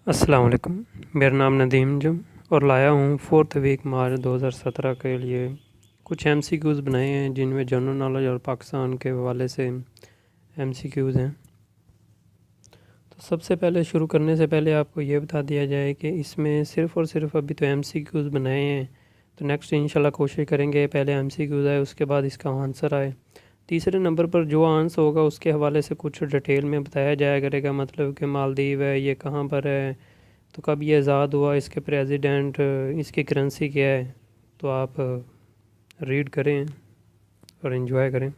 अस्सलाम वालेकुम। मेरा नाम नदीम जम और लाया हूँ 4th वीक मार्च 2017 के लिए कुछ MCQs बनाए हैं जिनमें जनरल नॉलेज और पाकिस्तान के हवाले से MCQs हैं। तो सबसे पहले शुरू करने से पहले आपको ये बता दिया जाए कि इसमें सिर्फ़ और सिर्फ अभी तो MCQs बनाए हैं। तो नेक्स्ट इंशाल्लाह कोशिश करेंगे पहले MCQs आए उसके बाद इसका आंसर आए। तीसरे नंबर पर जो आंसर होगा उसके हवाले से कुछ डिटेल में बताया जाया करेगा, मतलब कि मालदीव है, ये कहाँ पर है, तो कब ये आज़ाद हुआ, इसके प्रेसिडेंट, इसकी करेंसी क्या है। तो आप रीड करें और इन्जॉय करें।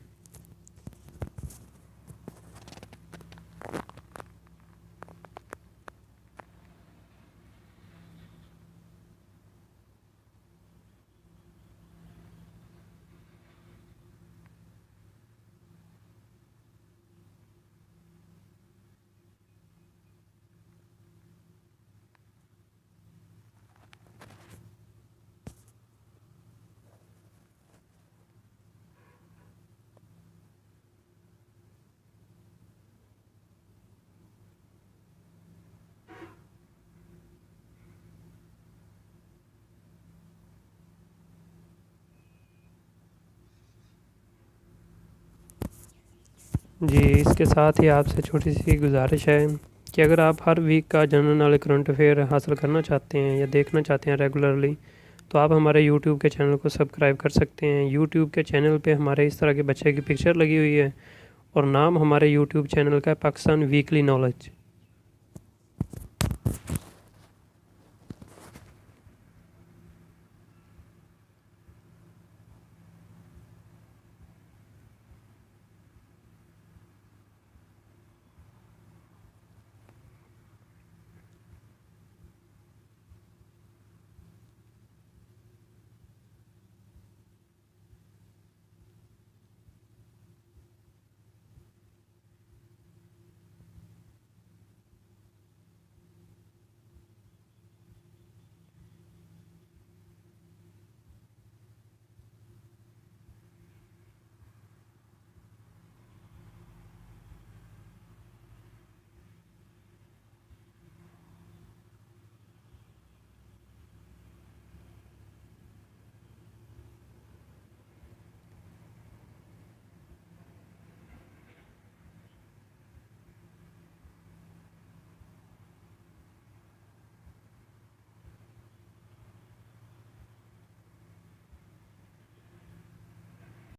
जी, इसके साथ ही आपसे छोटी सी गुजारिश है कि अगर आप हर वीक का जनरल नॉलेज करंट अफेयर हासिल करना चाहते हैं या देखना चाहते हैं रेगुलरली, तो आप हमारे यूट्यूब के चैनल को सब्सक्राइब कर सकते हैं। यूट्यूब के चैनल पे हमारे इस तरह के बच्चे की पिक्चर लगी हुई है और नाम हमारे यूट्यूब चैनल का है पाकिस्तान वीकली नॉलेज।